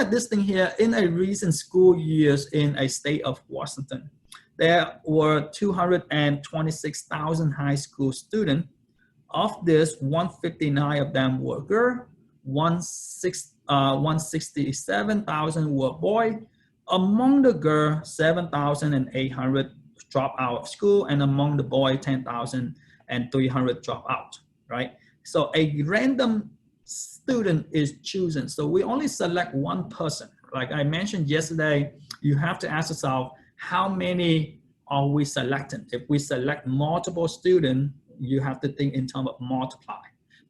at this thing here, in a recent school years in a state of Washington, there were 226,000 high school students. Of this, 159 of them were girl, 167,000 were boy. Among the girl, 7,800 drop out of school, and among the boy, 10,300 drop out, right? So a random student is chosen. So we only select one person. Like I mentioned yesterday, you have to ask yourself, how many are we selecting? If we select multiple students, you have to think in terms of multiply.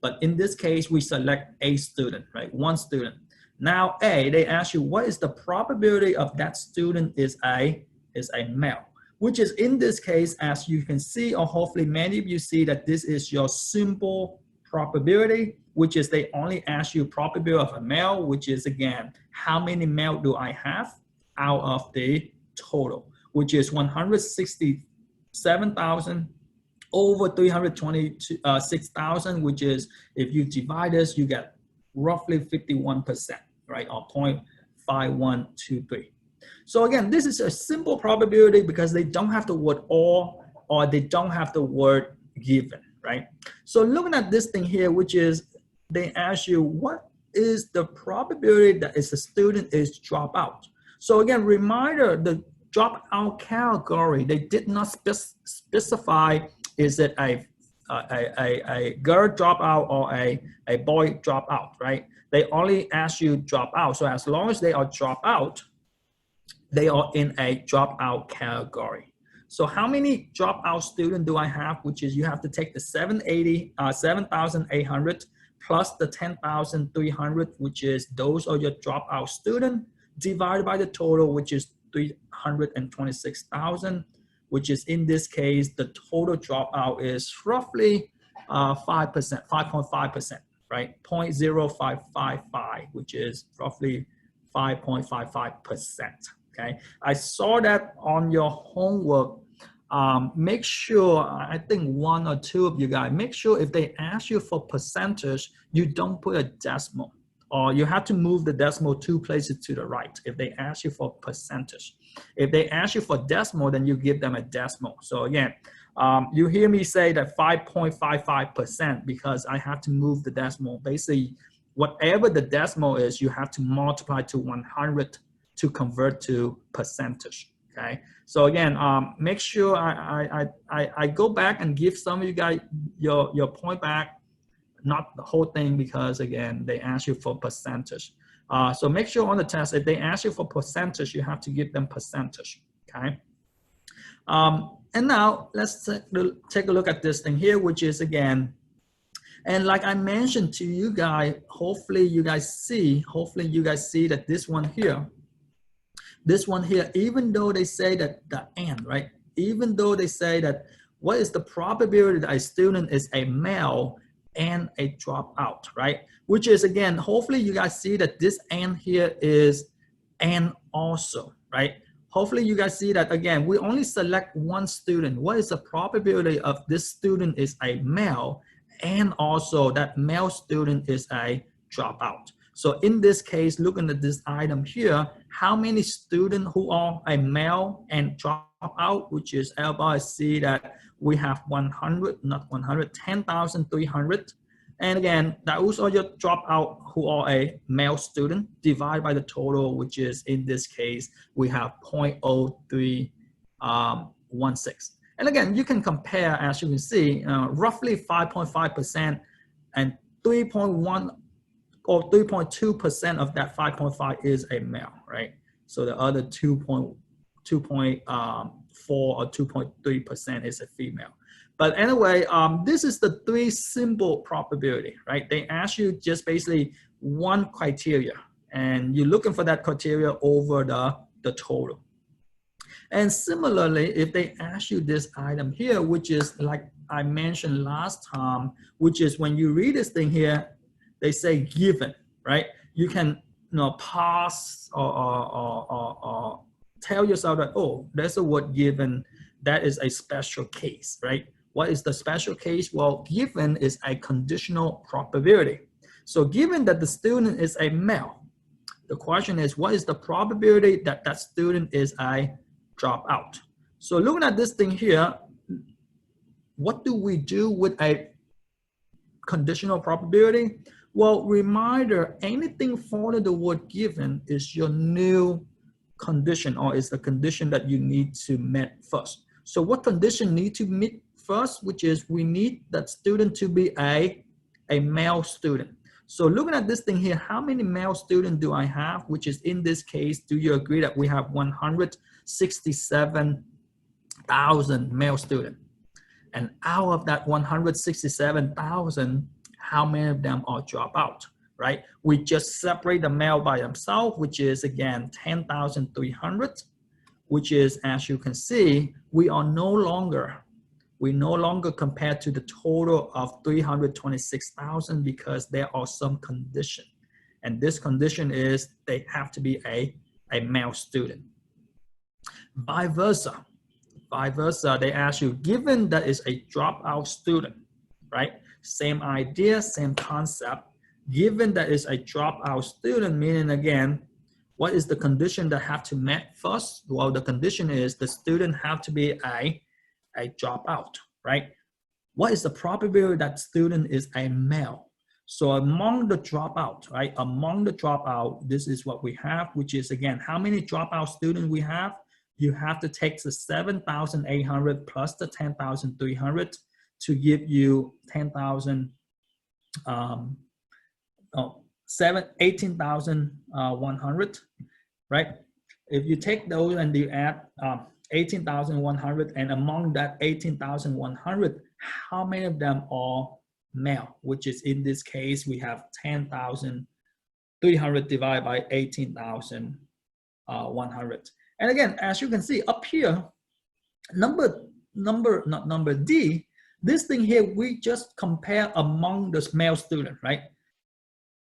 But in this case, we select a student, right? One student. Now A, they ask you, what is the probability of that student is a male? Which is in this case, as you can see, or hopefully many of you see that this is your simple probability, which is they only ask you probability of a male, which is again, how many male do I have out of the total, which is 167,000 over 326,000, which is, if you divide this, you get roughly 51%, right, or 0.5123. So again, this is a simple probability because they don't have the word or they don't have the word given, right? So looking at this thing here, which is they ask you, what is the probability that a student is drop out? So again, reminder, the dropout category, they did not specify, is it a girl dropout or a boy dropout, right? They only ask you drop out. So as long as they are drop out, they are in a dropout category. So how many dropout students do I have? Which is you have to take the 7,800 plus the 10,300, which is those are your dropout students, divided by the total, which is 326,000, which is in this case, the total dropout is roughly 5%, 5.5%, right? 0.0555, which is roughly 5.55%, okay? I saw that on your homework. Make sure, I think one or two of you guys, make sure if they ask you for percentage, you don't put a decimal, or you have to move the decimal 2 places to the right if they ask you for percentage. If they ask you for decimal, then you give them a decimal. So again, you hear me say that 5.55% because I have to move the decimal. Basically, whatever the decimal is, you have to multiply to 100 to convert to percentage. Okay, so again, make sure I go back and give some of you guys your point back, not the whole thing, because again, they ask you for percentage. So make sure on the test, if they ask you for percentage, you have to give them percentage, okay? And now let's take a look at this thing here, which is again, and like I mentioned to you guys, hopefully you guys see that this one here, even though they say that the and, right? Even though they say that what is the probability that a student is a male and a dropout, right? Which is again, hopefully you guys see that this and here is and also, right? Hopefully you guys see that again, we only select one student. What is the probability of this student is a male and also that male student is a dropout? So in this case, looking at this item here, how many students who are a male and drop out, which is everybody see that we have 10,300. And again, those are your dropout who are a male student divided by the total, which is in this case, we have 0.0316. And again, you can compare, as you can see, roughly 5.5% and 3.1 or 3.2% of that 5.5 is a male, right? So the other 2.4 or 2.3% is a female. But anyway, this is the 3 simple probability, right? They ask you just basically one criteria, and you're looking for that criteria over the total. And similarly, if they ask you this item here, which is like I mentioned last time, which is when you read this thing here, they say given, right? You can pause or tell yourself that, oh, there's a word given, that is a special case, right? What is the special case? Well, given is a conditional probability. So given that the student is a male, The question is, what is the probability that that student is a dropout? So looking at this thing here, what do we do with a conditional probability? Well, reminder, anything following the word given is your new condition, or is the condition that you need to meet first. So what condition need to meet first, which is we need that student to be a male student. So looking at this thing here, how many male students do I have? Which is in this case, do you agree that we have 167,000 male students? And out of that 167,000, how many of them are dropout, right? We just separate the male by themselves, which is again 10,300, which is, as you can see, we no longer compare to the total of 326,000 because there are some condition. And this condition is they have to be a male student. Vice versa, they ask you, given that is a dropout student, right? Same idea, same concept. Given that is a dropout student, meaning again, what is the condition that have to meet first? Well, the condition is the student have to be a dropout, right? What is the probability that student is a male? So among the dropout, right? Among the dropout, this is what we have, which is again, how many dropout students we have? You have to take the 7,800 plus the 10,300 to give you 18,100, right? If you take those and you add 18,100, and among that 18,100, how many of them are male? Which is in this case, we have 10,300 divided by 18,100. And again, as you can see up here, number D, this thing here, we just compare among the male student, right?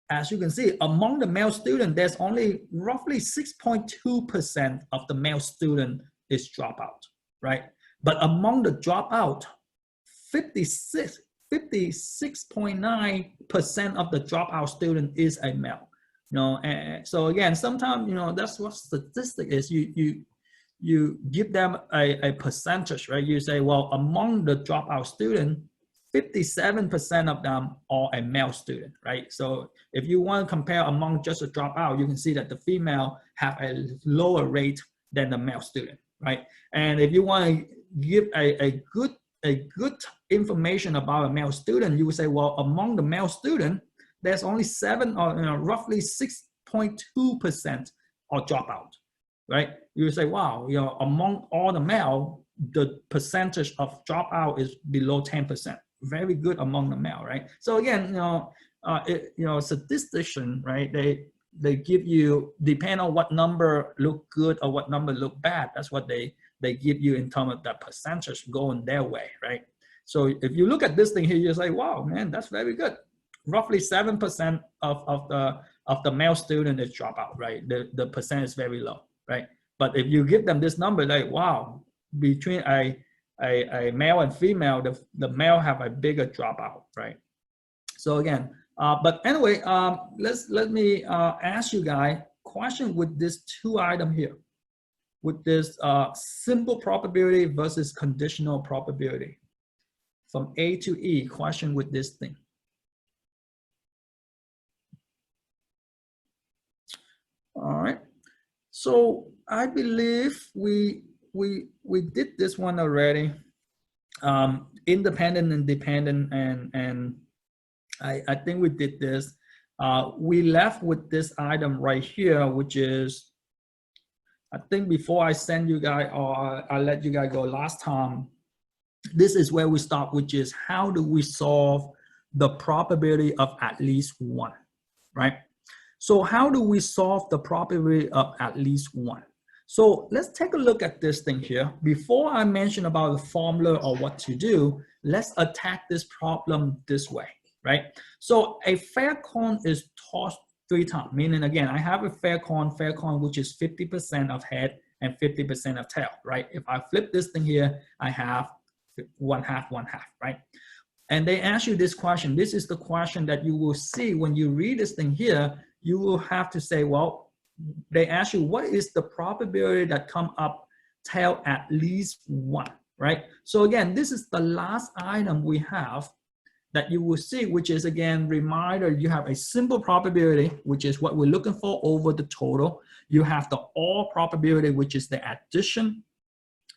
As you can see, among the male student, there's only roughly 6.2% of the male student is dropout, right? But among the dropout, 56.9% of the dropout student is a male. You know, and so again, sometimes, you know, that's what statistic is. You give them a percentage, right? You say, well, among the dropout student, 57% of them are a male student, right? So if you want to compare among just a dropout, you can see that the female have a lower rate than the male student, right? And if you want to give a good information about a male student, you would say, well, among the male student, there's only roughly 6.2% are dropout, right? You say, wow, you know, among all the male, the percentage of dropout is below 10%. Very good among the male, right? So again, statistician, right? They give you, depend on what number look good or what number look bad. That's what they give you in terms of that percentage going their way, right? So if you look at this thing here, you say, wow, man, that's very good. Roughly 7% of the male student is dropout, right? The percent is very low, right? But if you give them this number, like, wow, between a male and female, the male have a bigger dropout, right? So again, but anyway, let me ask you guys question with this two item here, with this simple probability versus conditional probability. From A to E, question with this thing. All right, so I believe we did this one already. Independent and dependent, and I think we did this. We left with this item right here, which is, I think before I send you guys, or I let you guys go last time, this is where we start, which is how do we solve the probability of at least one, right? So how do we solve the probability of at least one? So let's take a look at this thing here. Before I mention about the formula or what to do, let's attack this problem this way, right? So a fair coin is tossed 3 times, meaning again, I have a fair coin, which is 50% of head and 50% of tail, right? If I flip this thing here, I have 1/2, right? And they ask you this question. This is the question that you will see when you read this thing here. You will have to say, well, they ask you what is the probability that come up tail at least one, right? So again, this is the last item we have that you will see, which is again, reminder, you have a simple probability, which is what we're looking for over the total. You have the OR probability, which is the addition.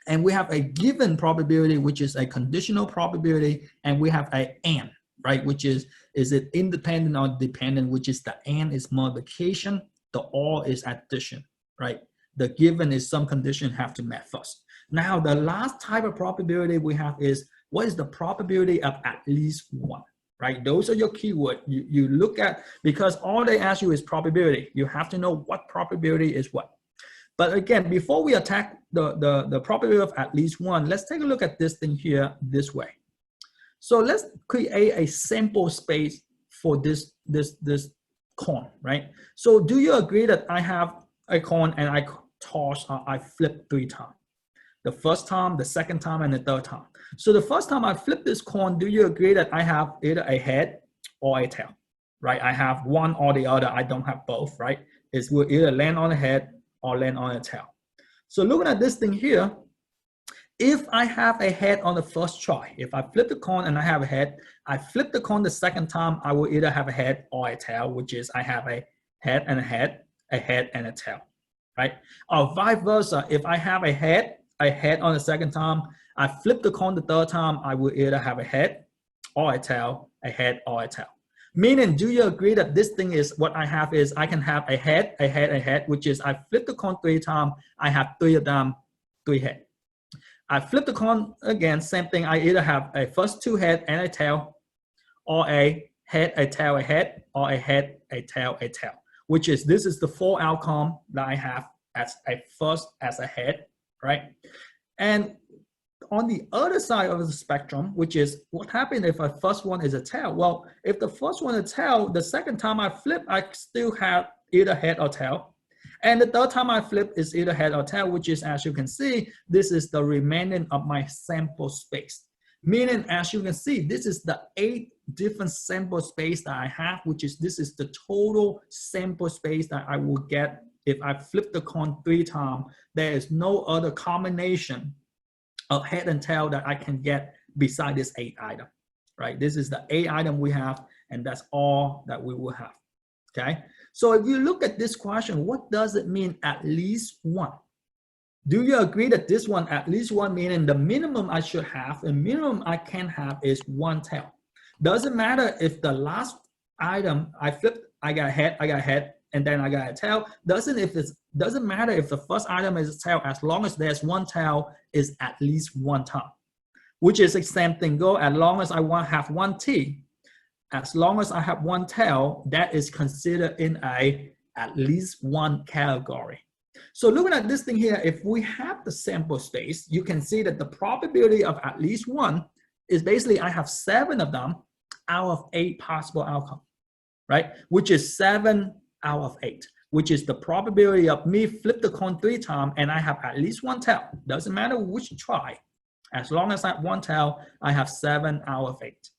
And we have a given probability, which is a conditional probability. And we have a AND, right? Which is it independent or dependent, which is the AND is multiplication, the OR is addition, right? The given is some condition have to match first. Now, the last type of probability we have is what is the probability of at least one, right? Those are your keywords. You look at, because all they ask you is probability. You have to know what probability is what. But again, before we attack the probability of at least one, let's take a look at this thing here this way. So let's create a sample space for this coin, right? So do you agree that I have a coin and I flip 3 times? The first time, the second time, and the third time. So the first time I flip this coin, do you agree that I have either a head or a tail, right? I have one or the other. I don't have both, right? It will either land on the head or land on the tail. So looking at this thing here, if I have a head on the first try, if I flip the coin and I have a head, I flip the coin the second time, I will either have a head or a tail, which is I have a head and a head and a tail, right? Or vice versa, if I have a head on the second time, I flip the coin the third time, I will either have a head or a tail, a head or a tail. Meaning, do you agree that this thing is what I have is I can have a head, which is I flip the coin 3 times, I have 3 of them, 3 head. I flip the coin again, same thing. I either have a first 2 head and a tail, or a head, a tail, a head, or a head, a tail, a tail. Which is this is the 4 outcome that I have as a head, right? And on the other side of the spectrum, which is what happens if a first one is a tail? Well, if the first one is a tail, the second time I flip, I still have either head or tail. And the third time I flip is either head or tail, which is, as you can see, this is the remaining of my sample space. Meaning, as you can see, this is the 8 different sample space that I have, which is this is the total sample space that I will get if I flip the coin 3 times. There is no other combination of head and tail that I can get beside this 8 item, right? This is the 8 item we have, and that's all that we will have, okay? So if you look at this question, what does it mean at least one? Do you agree that this one, at least one, meaning the minimum I should have, the minimum I can have is 1 tail? Doesn't matter if the last item I flipped, I got head, and then I got a tail. Doesn't matter if the first item is a tail, as long as there's 1 tail is at least 1 time, which is the same thing go. As long as I have 1 T, as long as I have 1 tail, that is considered in a at least 1 category. So looking at this thing here, if we have the sample space, you can see that the probability of at least 1 is basically I have 7 of them out of 8 possible outcomes, right? Which is 7 out of 8, which is the probability of me flip the coin 3 times and I have at least 1 tail. Doesn't matter which try. As long as I have 1 tail, I have 7 out of 8,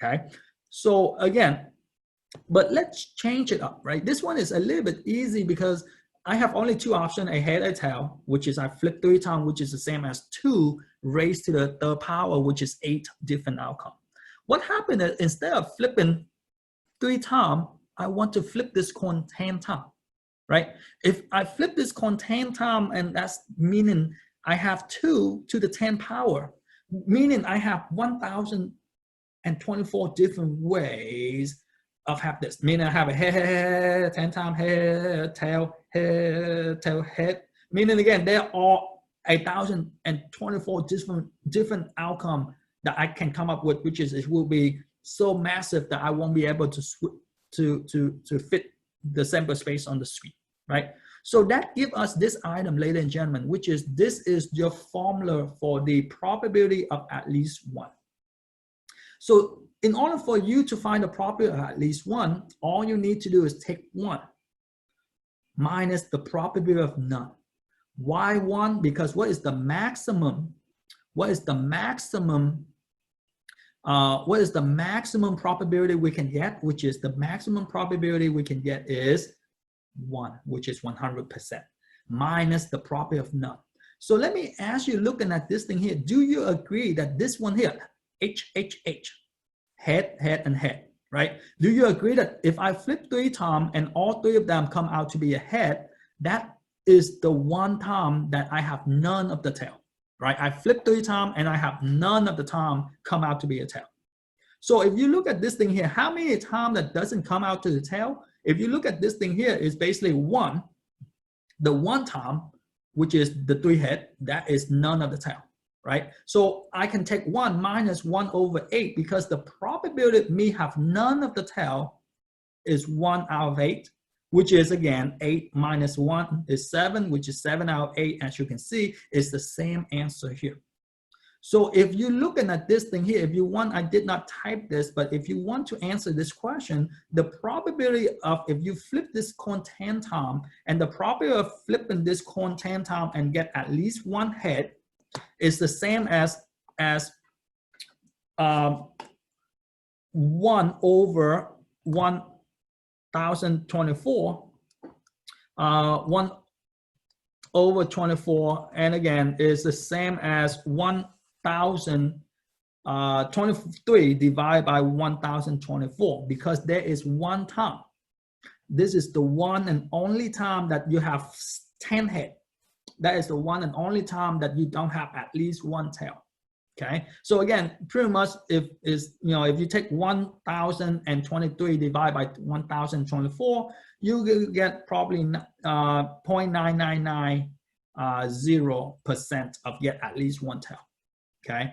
okay? So again, but let's change it up, right? This one is a little bit easy because I have only 2 options, a head, a tail, which is I flip 3 times, which is the same as 2 raised to the 3rd power, which is 8 different outcomes. What happened is instead of flipping 3 times, I want to flip this coin 10 times, right? If I flip this coin 10 times, and that's meaning I have 2 to the 10 power, meaning I have 1,024 different ways of have this. Meaning I have a head, 10 times head, tail, head. Meaning again, there are 1,024 different outcome that I can come up with, which is it will be so massive that I won't be able to fit the sample space on the screen, right? So that gives us this item, ladies and gentlemen, which is this is your formula for the probability of at least 1. So in order for you to find the probability of at least 1, all you need to do is take 1 minus the probability of none. Why 1? Because what is the maximum? What is the maximum probability we can get? Which is the maximum probability we can get is 1, which is 100%, minus the probability of none. So let me ask you, looking at this thing here, do you agree that this one here, H, head, head, and head, right? Do you agree that if I flip 3 times and all 3 of them come out to be a head, that is the one time that I have none of the tail, right? I flip 3 times and I have none of the time come out to be a tail. So if you look at this thing here, how many times that doesn't come out to the tail? If you look at this thing here, it's basically 1. The one time, which is the 3 head, that is none of the tail, right? So I can take 1 minus 1 over 8 because the probability of me have none of the tail is 1 out of 8, which is again 8 minus 1 is 7, which is 7 out of 8. As you can see, it's the same answer here. So if you're looking at this thing here, if you want, I did not type this, but if you want to answer this question, the probability of if you flip this coin 10 times and the probability of flipping this coin 10 times and get at least 1 head is the same as 1 over 1024, 1 over 24, and again is the same as 1023 divided by 1024, because there is 1 time. This is the one and only time that you have 10 head. That is the one and only time that you don't have at least 1 tail. Okay, so again, pretty much if you take 1023 divided by 1024, you will get probably 0.9990% of get at least 1 tail. Okay,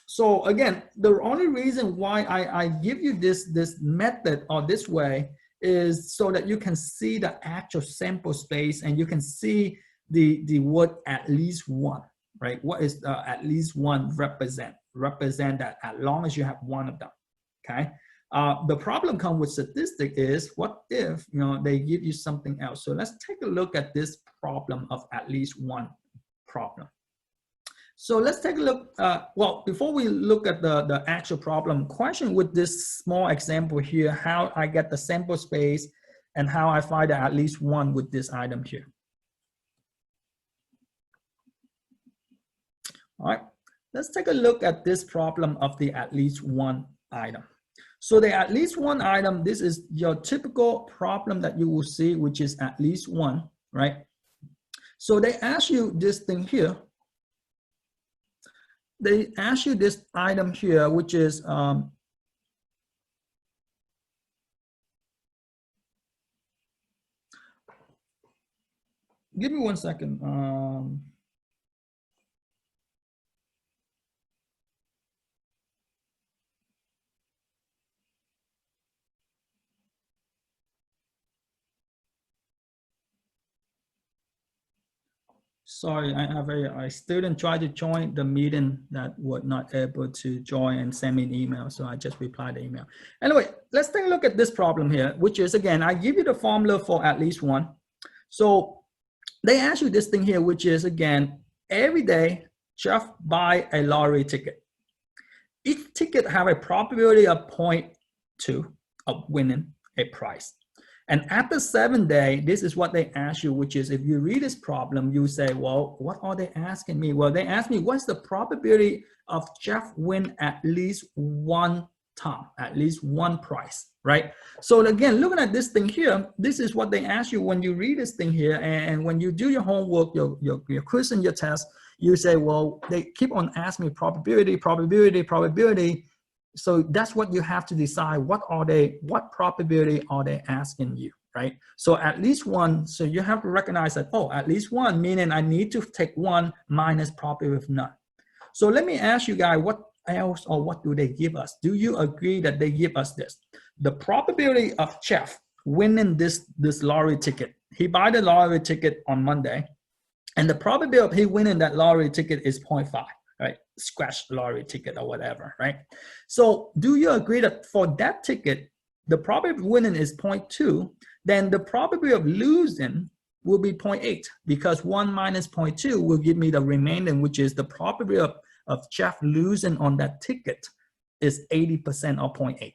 so again, the only reason why I give you this method or this way is so that you can see the actual sample space and you can see the word at least 1, right? What is at least 1 represent that as long as you have 1 of them. Okay, the problem comes with statistic is what if they give you something else. So let's take a look at this problem of at least 1 problem. So let's take a look, well, before we look at the actual problem question with this small example here, how I get the sample space and how I find at least 1 with this item here. All right, let's take a look at this problem of the at least 1 item. So the at least 1 item, this is your typical problem that you will see, which is at least 1, right? So they ask you this thing here. They ask you this item here, which is give me 1 second. Sorry, I have a student tried to join the meeting that was not able to join and send me an email. So I just replied the email. Anyway, let's take a look at this problem here, which is, again, I give you the formula for at least 1. So they ask you this thing here, which is, again, every day, Jeff buy a lottery ticket. Each ticket have a probability of 0.2 of winning a prize. And after 7 days, this is what they ask you, which is if you read this problem, you say, well, what are they asking me? Well, they ask me, what's the probability of Jeff win at least 1 time, at least 1 prize, right? So again, looking at this thing here, this is what they ask you when you read this thing here. And when you do your homework, your quiz and your test, you say, well, they keep on asking me probability. So that's what you have to decide. What probability are they asking you, right? So at least 1, so you have to recognize that, oh, at least 1, meaning I need to take 1 minus probability of none. So let me ask you guys, what else or what do they give us? Do you agree that they give us this? The probability of Jeff winning this lottery ticket. He buy the lottery ticket on Monday, and the probability of he winning that lottery ticket is 0.5. Right, scratch lottery ticket or whatever, right? So do you agree that for that ticket, the probability of winning is 0.2, then the probability of losing will be 0.8, because 1 minus 0.2 will give me the remainder, which is the probability of Jeff losing on that ticket is 80% or 0.8,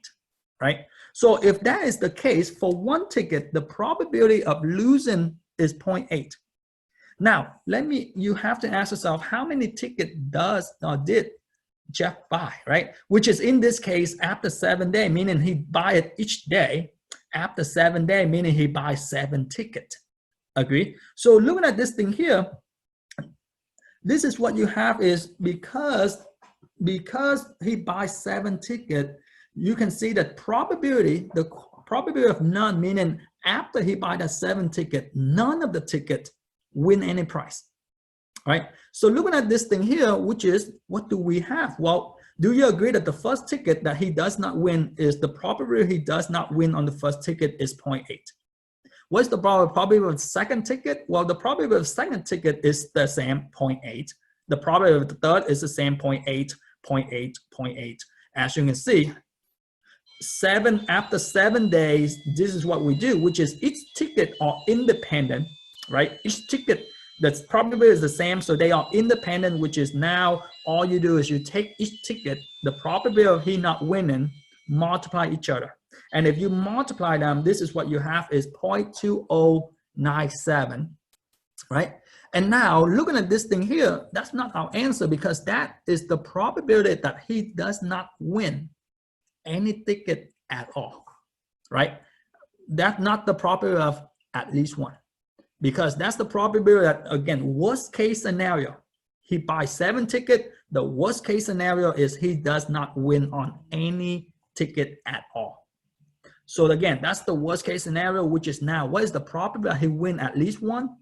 right? So if that is the case, for one ticket, the probability of losing is 0.8. Now, you have to ask yourself, how many tickets did Jeff buy, right? Which is in this case, after 7 days, meaning he buy it each day. After 7 days, meaning he buys 7 tickets. Agree? So looking at this thing here, this is what you have is because he buys 7 tickets, you can see that the probability of none, meaning after he buys that 7 ticket, none of the tickets win any prize, right? So looking at this thing here, which is, what do we have? Well, do you agree that the first ticket that he does not win is the probability he does not win on the first ticket is 0.8. What's the probability of the second ticket? Well, the probability of the second ticket is the same, 0.8. The probability of the third is the same, 0.8, 0.8, 0.8. As you can see, after 7 days, this is what we do, which is each ticket are independent, right? Each ticket, that's probability is the same, so they are independent, which is now all you do is you take each ticket, the probability of he not winning, multiply each other. And if you multiply them, this is what you have is 0.2097, right? And now looking at this thing here, that's not our answer because that is the probability that he does not win any ticket at all, right? That's not the probability of at least one, because that's the probability that, again, worst case scenario, he buys 7 tickets. The worst case scenario is he does not win on any ticket at all. So again, that's the worst case scenario, which is now, what is the probability that he win at least one?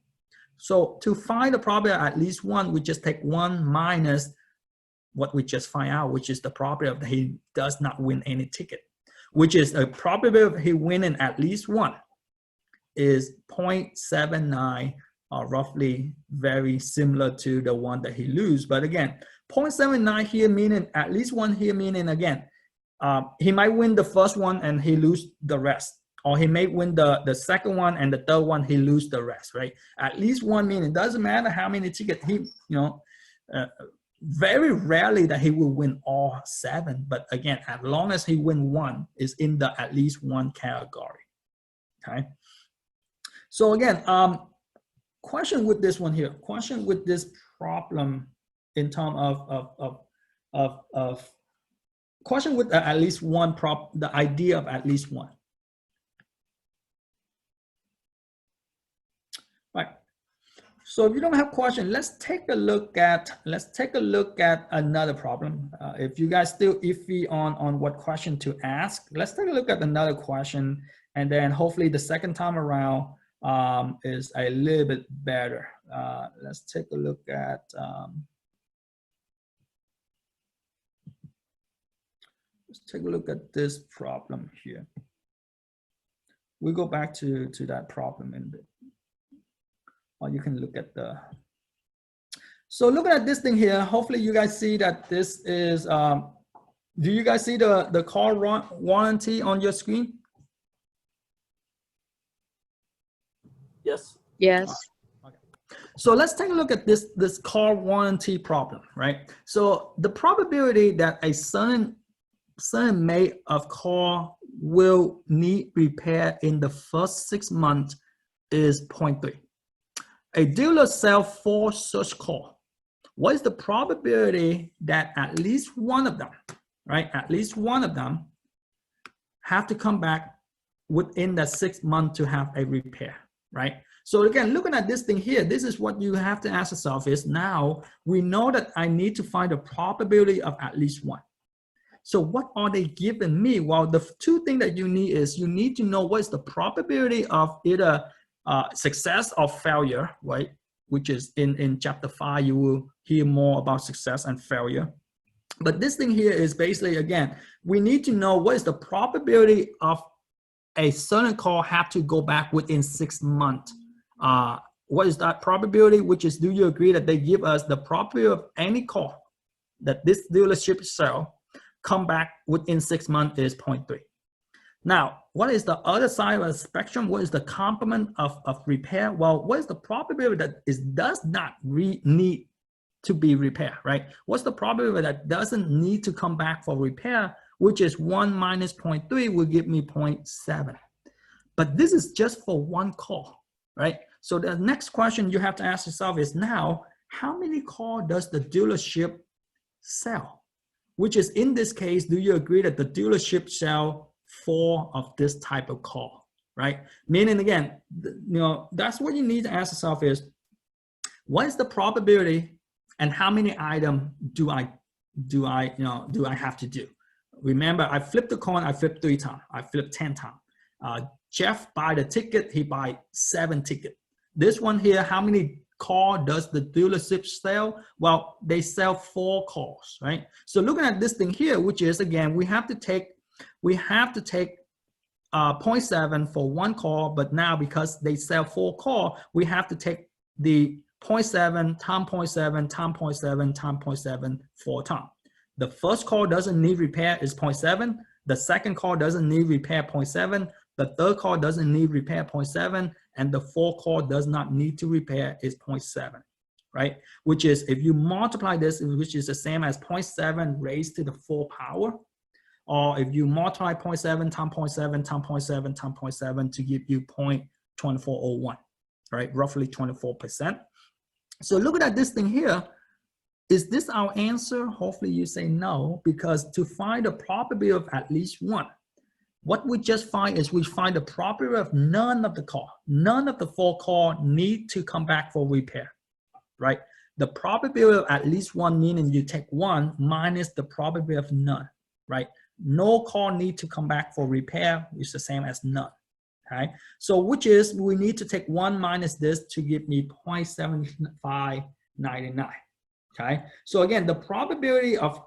So to find the probability at least one, we just take 1 minus what we just find out, which is the probability that he does not win any ticket, which is a probability of he winning at least one is 0.79, roughly very similar to the one that he lose. But again, 0.79 here meaning at least one here meaning, again, he might win the first one and he lose the rest, or he may win the second one and the third one he lose the rest, right? At least one meaning, it doesn't matter how many tickets he, very rarely that he will win all 7, but again, as long as he win one is in the at least one category, okay? So again, question with this one here, question with this problem in terms of question with at least one the idea of at least one. Right. So if you don't have question, let's take a look at another problem. If you guys still iffy on what question to ask, let's take a look at another question, and then hopefully the second time around is a little bit better. Let's take a look at let's take a look at this problem here. We go back to that problem in a bit. Or you can look at the, so looking at this thing here, hopefully you guys see that this is, do you guys see the car warranty on your screen? Yes. Yes. Okay. So let's take a look at this car warranty problem, right? So the probability that a certain make of car will need repair in the first 6 months is 0.3. A dealer sells 4 such cars. What is the probability that at least one of them, right? At least one of them have to come back within that 6 months to have a repair, right? So again, looking at this thing here, this is what you have to ask yourself is, now we know that I need to find the probability of at least one. So what are they giving me? Well, the 2 things that you need is you need to know what is the probability of either success or failure, right? Which is in chapter 5, you will hear more about success and failure. But this thing here is basically, again, we need to know what is the probability of a certain car have to go back within 6 months. What is that probability? Which is, do you agree that they give us the probability of any car that this dealership sell come back within 6 months is 0.3. Now, what is the other side of the spectrum? What is the complement of repair? Well, what is the probability that it does not need to be repaired, right? What's the probability that doesn't need to come back for repair? which is 1 minus 0.3 will give me 0.7. But this is just for one call, right? So the next question you have to ask yourself is now, how many calls does the dealership sell? Which is, in this case, do you agree that the dealership sell 4 of this type of call, right? Meaning, again, that's what you need to ask yourself is, what is the probability and how many items do I have to do? Remember, I flipped the coin, I flipped 3 times, I flipped 10 times. Jeff buy the ticket, he buy 7 tickets. This one here, how many call does the dealership sell? Well, they sell 4 calls, right? So looking at this thing here, which is, again, we have to take 0.7 for 1 call, but now because they sell 4 call, we have to take the 0.7 times 0.7 times 0.7 times 0.7 4 times. The first call doesn't need repair is 0.7. The second call doesn't need repair 0.7. The third call doesn't need repair 0.7. And the fourth call does not need to repair is 0.7, right? Which is, if you multiply this, which is the same as 0.7 raised to the 4 power, or if you multiply 0.7 times 0.7 times 0.7 times 0.7 to give you 0.2401, right? Roughly 24%. So looking at this thing here, is this our answer? Hopefully you say no, because to find the probability of at least 1, what we just find is we find the probability of none of the call. None of the 4 call need to come back for repair, right? The probability of at least 1, meaning you take 1 minus the probability of none, right? No call need to come back for repair, which is the same as none, okay? So which is, we need to take 1 minus this to give me 0.7599, okay? So again, the probability of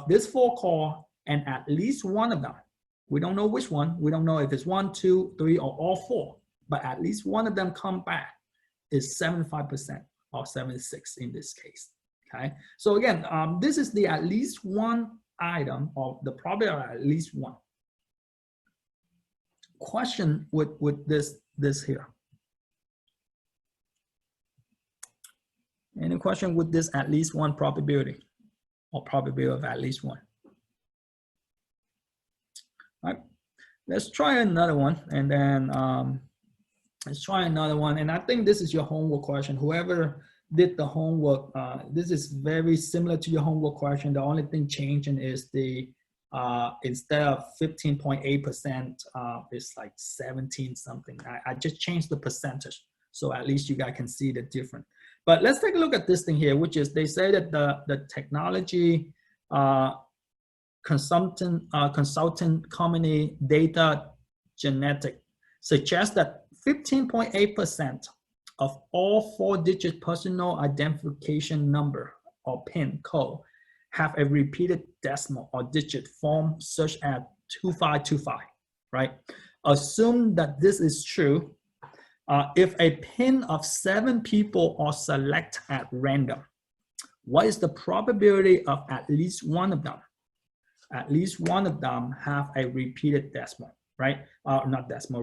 this 4 call and at least 1 of them, we don't know which one. We don't know if it's 1, 2, 3, or all 4, but at least 1 of them come back is 75% or 76 in this case, okay? So again, this is the at least 1 item of the probability of at least 1. Question with this here. Any question with this at least 1 probability or probability of at least 1? All right, let's try another one, and then let's try another one. And I think this is your homework question. Whoever did the homework, this is very similar to your homework question. The only thing changing is the instead of 15.8%, it's like 17 something. I just changed the percentage, so at least you guys can see the difference. But let's take a look at this thing here, which is, they say that the technology consultant company Data Genetic suggests that 15.8% of all 4-digit personal identification number or PIN code have a repeated decimal or digit form such as 2525, right? Assume that this is true. If a PIN of 7 people are selected at random, what is the probability of at least 1 of them? At least 1 of them have a repeated decimal, right? Not decimal,